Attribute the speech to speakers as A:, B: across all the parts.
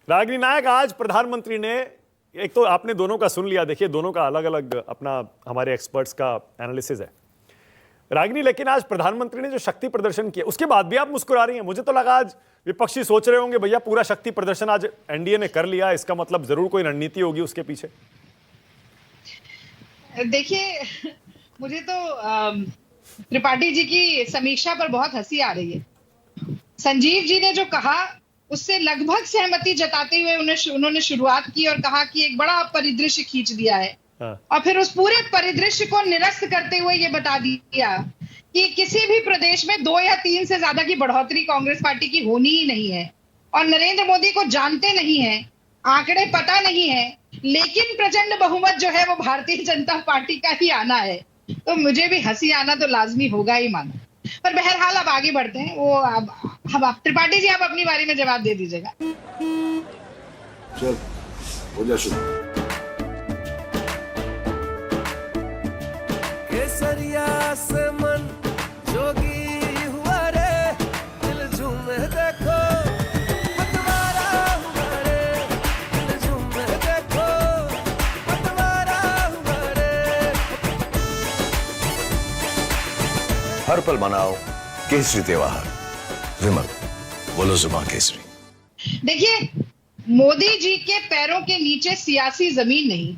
A: रागिनी नायक, आज प्रधानमंत्री ने, एक तो आपने दोनों का सुन लिया, देखिए दोनों का अलग अलग अपना हमारे एक्सपर्ट्स का एनालिसिस है रागिनी, लेकिन आज प्रधानमंत्री ने जो शक्ति प्रदर्शन किया उसके बाद भी आप मुस्कुरा रही हैं। मुझे तो लगा आज विपक्षी सोच रहे होंगे भैया पूरा शक्ति प्रदर्शन आज एनडीए ने कर लिया, इसका मतलब जरूर कोई रणनीति होगी उसके पीछे।
B: देखिए, मुझे तो त्रिपाठी जी की समीक्षा पर बहुत हंसी आ रही है। संजीव जी ने जो कहा उससे लगभग सहमति जताते हुए उन्होंने शुरुआत की और कहा कि एक बड़ा परिदृश्य खींच दिया है।
A: हाँ।
B: और फिर उस पूरे परिदृश्य को निरस्त करते हुए ये बता दिया कि किसी भी प्रदेश में 2 या 3 से ज्यादा की बढ़ोतरी कांग्रेस पार्टी की होनी ही नहीं है, और नरेंद्र मोदी को जानते नहीं है, आंकड़े पता नहीं है, लेकिन प्रचंड बहुमत जो है वो भारतीय जनता पार्टी का ही आना है। तो मुझे भी हंसी आना तो लाजमी होगा ही माना। पर बहरहाल अब आगे बढ़ते हैं। वो अब आप त्रिपाठी जी, आप अपनी बारी में जवाब दे दीजिएगा।
C: चल हो जा शुरू।
D: केसरिया से मन जोगी हुआ रे, दिल झूमे देखो पतवारा हुआ रे, दिल झूमे देखो पतवारा हुआ रे।
E: हर पल मनाओ केसरी त्योहार। विमल, बोलो जुबान केसरी।
B: देखिए, मोदी जी के पैरों के नीचे सियासी जमीन नहीं।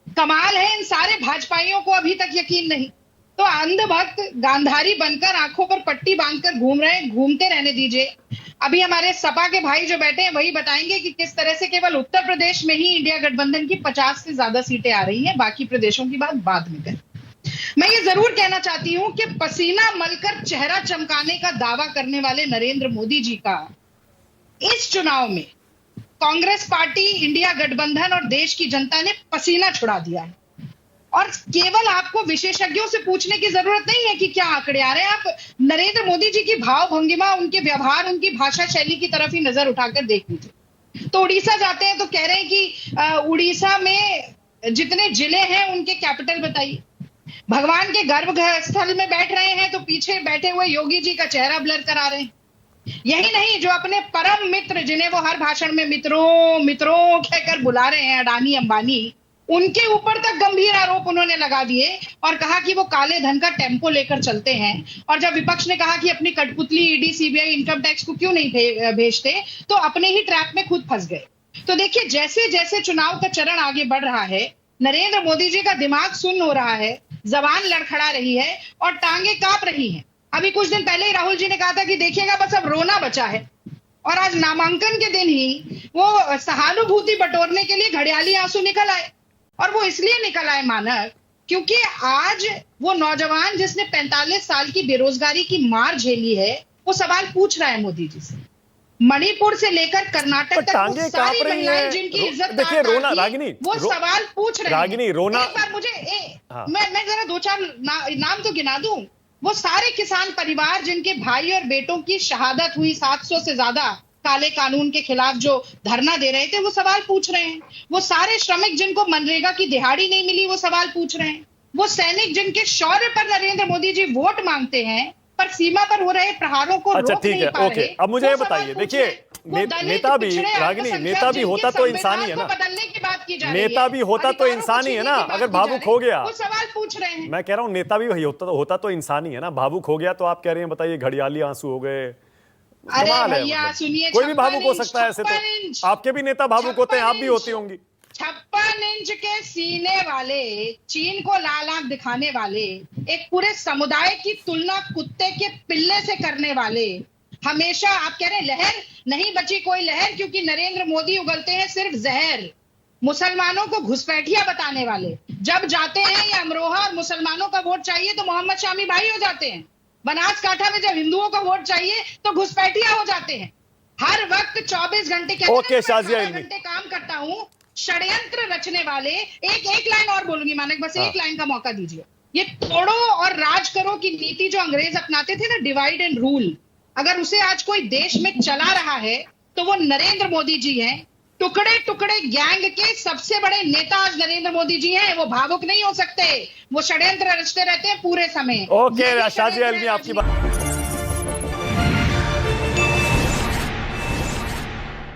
B: कमाल है, इन सारे भाजपाइयों को अभी तक यकीन नहीं। तो अंधभक्त गांधारी बनकर आंखों पर पट्टी बांधकर घूम रहे हैं, घूमते रहने दीजिए। अभी हमारे सपा के भाई जो बैठे हैं वही बताएंगे कि किस तरह से केवल उत्तर प्रदेश में ही इंडिया गठबंधन की 50 से ज्यादा सीटें आ रही हैं। बाकी प्रदेशों की बात बाद में करें। मैं ये जरूर कहना चाहती हूं कि पसीना मलकर चेहरा चमकाने का दावा करने वाले नरेंद्र मोदी जी का इस चुनाव में कांग्रेस पार्टी, इंडिया गठबंधन और देश की जनता ने पसीना छुड़ा दिया है। और केवल आपको विशेषज्ञों से पूछने की जरूरत नहीं है कि क्या आंकड़े आ रहे हैं। आप नरेंद्र मोदी जी की भाव भंगिमा, उनके व्यवहार, उनकी भाषा शैली की तरफ ही नजर उठाकर देख लीजिए। तो उड़ीसा जाते हैं तो कह रहे हैं कि उड़ीसा में जितने जिले हैं उनके कैपिटल बताइए। भगवान के गर्भ स्थल में बैठ रहे हैं तो पीछे बैठे हुए योगी जी का चेहरा ब्लर करा रहे हैं। यही नहीं, जो अपने परम मित्र, जिन्हें वो हर भाषण में मित्रों मित्रों कहकर बुला रहे हैं, अडानी अंबानी, उनके ऊपर तक गंभीर आरोप उन्होंने लगा दिए और कहा कि वो काले धन का टेम्पो लेकर चलते हैं। और जब विपक्ष ने कहा कि अपनी कठपुतली ईडी, सीबीआई, इनकम टैक्स को क्यों नहीं भेजते, तो अपने ही ट्रैप में खुद फंस गए। तो देखिए, जैसे जैसे चुनाव का चरण आगे बढ़ रहा है, नरेंद्र मोदी जी का दिमाग सुन्न हो रहा है, जबान लड़खड़ा रही है और टांगे कांप रही हैं। अभी कुछ दिन पहले ही राहुल जी ने कहा था कि देखिएगा बस अब रोना बचा है। और आज नामांकन के दिन ही वो सहानुभूति बटोरने के लिए घड़ियाली आंसू निकल आए। और वो इसलिए निकल आए मानक, क्योंकि आज वो नौजवान जिसने 45 साल की बेरोजगारी की मार झेली है, वो सवाल पूछ रहा है मोदी जी से। मणिपुर से लेकर कर्नाटक तक वो सारी महिलाएं जिनकी इज्जत
A: देखिए रोना, रागिनी
B: वो सवाल पूछ रहे हैं।
A: रागिनी रोना,
B: एक बार मुझे मैं जरा 2-4 नाम तो गिना दूं। वो सारे किसान परिवार जिनके भाई और बेटों की शहादत हुई, 700 से ज्यादा काले कानून के खिलाफ जो धरना दे रहे थे, वो सवाल पूछ रहे हैं। वो सारे श्रमिक जिनको मनरेगा की दिहाड़ी नहीं मिली, वो सवाल पूछ रहे हैं। वो सैनिक जिनके शौर्य पर नरेंद्र मोदी जी वोट मांगते हैं, पर सीमा पर हो रहे प्रहारों को रोक नहीं पा रहे।
A: ओके, अब मुझे ये बताइए, देखिए नेता भी, रागिनी, नेता भी होता तो इंसान ही है ना,
B: बदलने की बात की जा रही है।
A: नेता भी होता तो इंसान ही है ना। अगर भावुक हो गया,
B: वो सवाल पूछ रहे हैं।
A: मैं कह रहा हूं नेता भी वही होता तो इंसान ही है ना। भावुक हो गया तो आप कह रहे हैं बताइए घड़ियाली आंसू हो गए।
B: अरे भैया सुनिए,
A: कोई भी भावुक हो सकता है ऐसे तो। आपके भी नेता भावुक होते हैं, आप भी होती होंगी।
B: 56 इंच के सीने वाले, चीन को लाल आंख दिखाने वाले, एक पूरे समुदाय की तुलना कुत्ते के पिल्ले से करने वाले, हमेशा आप कह रहे हैं लहर नहीं बची कोई लहर, क्योंकि नरेंद्र मोदी उगलते हैं सिर्फ जहर। मुसलमानों को घुसपैठिया बताने वाले, जब जाते हैं ये अमरोहा और मुसलमानों का वोट चाहिए तो मोहम्मद शामी भाई हो जाते हैं। बनासकांठा में जब हिंदुओं का वोट चाहिए तो घुसपैठिया हो जाते हैं। हर वक्त 24 घंटे घंटे काम करता हूं। षड्यंत्र रचने वाले, एक लाइन और बोलूंगी मानक, बस एक लाइन का मौका दीजिए। ये तोड़ो और राज करो की नीति जो अंग्रेज अपनाते थे ना, डिवाइड एंड रूल, अगर उसे आज कोई देश में चला रहा है तो वो नरेंद्र मोदी जी हैं। टुकड़े टुकड़े गैंग के सबसे बड़े नेता आज नरेंद्र मोदी जी हैं। वो भावुक नहीं हो सकते, वो षड्यंत्र रचते रहते हैं पूरे समय।
A: ओके, शाजिया अलवी, आपकी बात